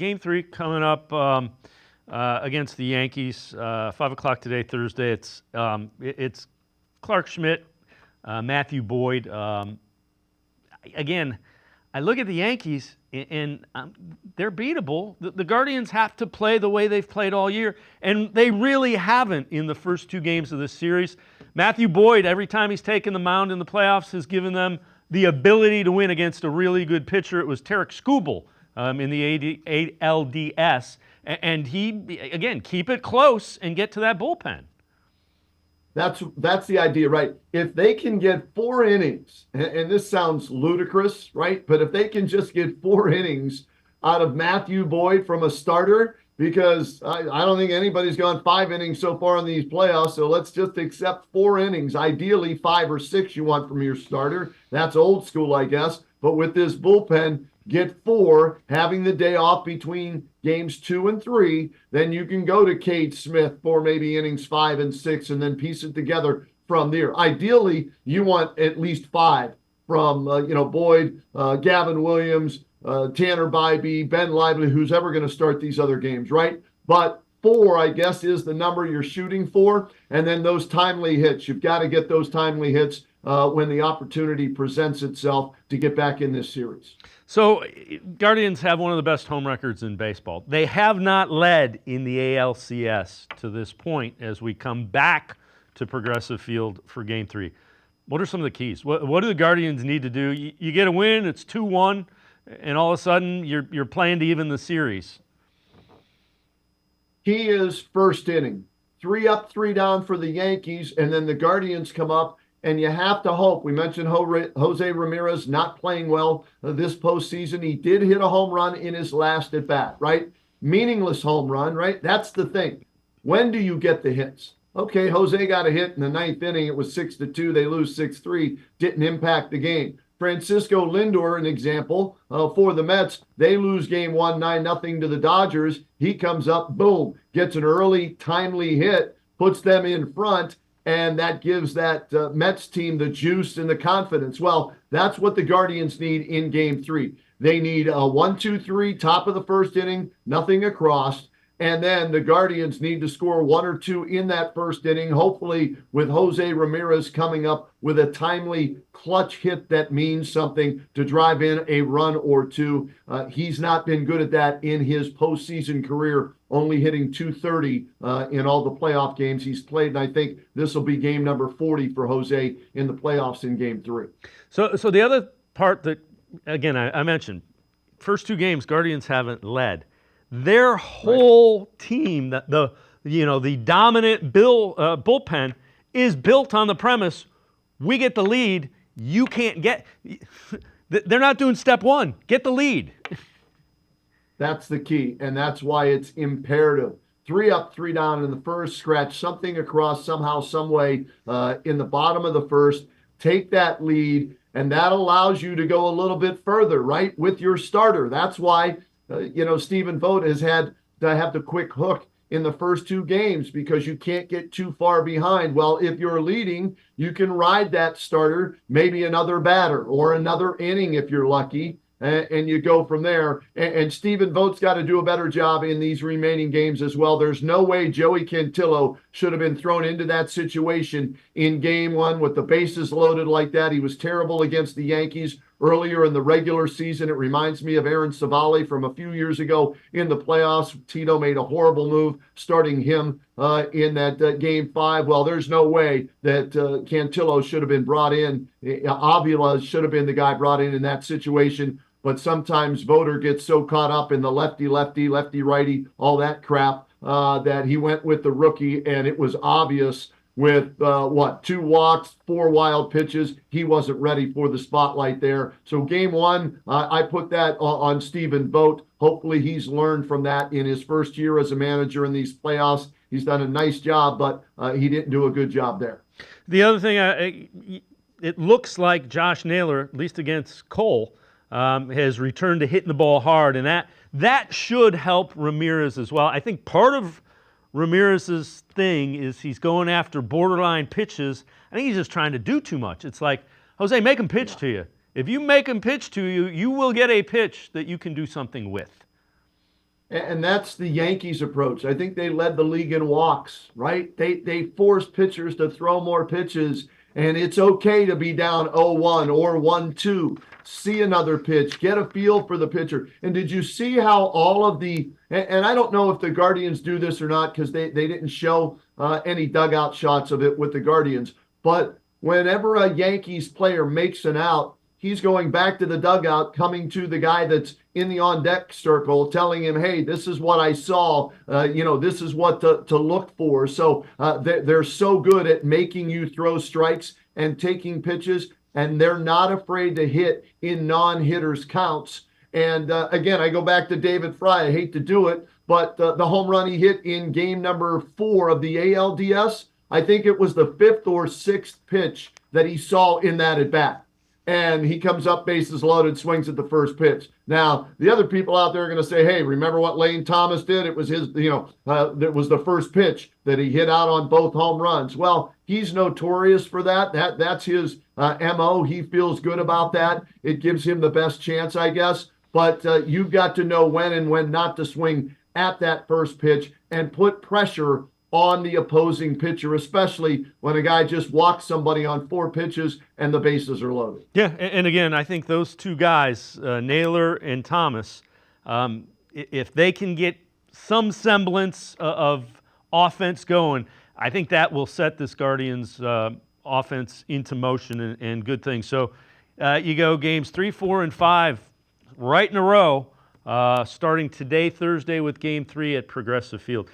Game 3 coming up against the Yankees, 5 o'clock today, Thursday. It's Clark Schmidt, Matthew Boyd. Again, I look at the Yankees, and they're beatable. The Guardians have to play the way they've played all year, and they really haven't in the first 2 games of this series. Matthew Boyd, every time he's taken the mound in the playoffs, has given them the ability to win against a really good pitcher. It was Tarek Skubal in the ALDS, and he, again, keep it close and get to that bullpen. That's the idea, right? If they can get 4 innings, and this sounds ludicrous, right? But if they can just get 4 innings out of Matthew Boyd from a starter, because I don't think anybody's gone 5 innings so far in these playoffs, so let's just accept 4 innings. Ideally, 5 or 6 you want from your starter. That's old school, I guess. But with this bullpen, get 4, having the day off between games 2 and 3, then you can go to Cade Smith for maybe innings 5 and 6 and then piece it together from there. Ideally, you want at least 5 from, Boyd, Gavin Williams, Tanner Bybee, Ben Lively, who's ever going to start these other games, right? But 4, I guess, is the number you're shooting for. And then those timely hits. You've got to get those timely hits when the opportunity presents itself to get back in this series. So, Guardians have one of the best home records in baseball. They have not led in the ALCS to this point as we come back to Progressive Field for Game 3. What are some of the keys? What do the Guardians need to do? You get a win, it's 2-1, and all of a sudden you're playing to even the series. Key is first inning. 3 up, 3 down for the Yankees, and then the Guardians come up. And you have to hope. We mentioned Jose Ramirez not playing well this postseason. He did hit a home run in his last at bat, right? Meaningless home run, right? That's the thing. When do you get the hits? Okay, Jose got a hit in the 9th inning. It was 6-2. They lose 6-3. Didn't impact the game. Francisco Lindor, an example, for the Mets. They lose game 1, 9-0 to the Dodgers. He comes up, boom, gets an early, timely hit, puts them in front. And that gives that Mets team the juice and the confidence. Well, that's what the Guardians need in Game 3. They need a 1-2-3, top of the first inning, nothing across. And then the Guardians need to score 1 or 2 in that first inning, hopefully with Jose Ramirez coming up with a timely clutch hit that means something to drive in a run or 2. He's not been good at that in his postseason career, only hitting .230 in all the playoff games he's played. And I think this will be game number 40 for Jose in the playoffs in Game 3. So the other part that, again, I mentioned, first 2 games, Guardians haven't led. Their whole team, the dominant bullpen, is built on the premise, we get the lead, you can't get. They're not doing step 1. Get the lead. That's the key, and that's why it's imperative. 3 up, 3 down in the first, scratch something across somehow, some way in the bottom of the first, take that lead, and that allows you to go a little bit further, right, with your starter. That's why Stephen Vogt has had to have the quick hook in the first 2 games because you can't get too far behind. Well, if you're leading, you can ride that starter, maybe another batter or another inning if you're lucky, and you go from there. And Stephen Vogt's got to do a better job in these remaining games as well. There's no way Joey Cantillo should have been thrown into that situation in Game 1 with the bases loaded like that. He was terrible against the Yankees earlier in the regular season. It reminds me of Aaron Savali from a few years ago in the playoffs. Tito made a horrible move starting him in that Game 5. Well, there's no way that Cantillo should have been brought in. Avila should have been the guy brought in that situation. But sometimes Voter gets so caught up in the lefty-righty, all that crap, that he went with the rookie, and it was obvious with 2 walks, 4 wild pitches. He wasn't ready for the spotlight there. So Game 1, I put that on Stephen Vogt. Hopefully he's learned from that in his first year as a manager in these playoffs. He's done a nice job, but he didn't do a good job there. The other thing, it looks like Josh Naylor, at least against Cole, has returned to hitting the ball hard, and that should help Ramirez as well. I think part of Ramirez's thing is he's going after borderline pitches. I think he's just trying to do too much. It's like, Jose, make him pitch to you. If you make him pitch to you, you will get a pitch that you can do something with. And that's the Yankees approach. I think they led the league in walks, right? They forced pitchers to throw more pitches, and it's okay to be down 0-1 or 1-2. See another pitch, get a feel for the pitcher. And did you see how all of and I don't know if the Guardians do this or not because they didn't show any dugout shots of it with the Guardians, but whenever a Yankees player makes an out, he's going back to the dugout, coming to the guy that's in the on deck circle, telling him, hey, this is what I saw. This is what to look for. So they're so good at making you throw strikes and taking pitches, and they're not afraid to hit in non-hitters counts. And again, I go back to David Fry. I hate to do it, but the home run he hit in game number 4 of the ALDS, I think it was the 5th or 6th pitch that he saw in that at bat. And he comes up, bases loaded, swings at the first pitch. Now, the other people out there are going to say, hey, remember what Lane Thomas did? It was his, that was the first pitch that he hit out on both home runs. Well, he's notorious for that. That's his MO. He feels good about that. It gives him the best chance, I guess. But you've got to know when and when not to swing at that first pitch and put pressure on the opposing pitcher, especially when a guy just walks somebody on 4 pitches and the bases are loaded. Yeah, and again, I think those two guys, Naylor and Thomas, if they can get some semblance of offense going, I think that will set this Guardians offense into motion and good things. So you go games 3, 4, and 5 right in a row, starting today, Thursday, with Game 3 at Progressive Field.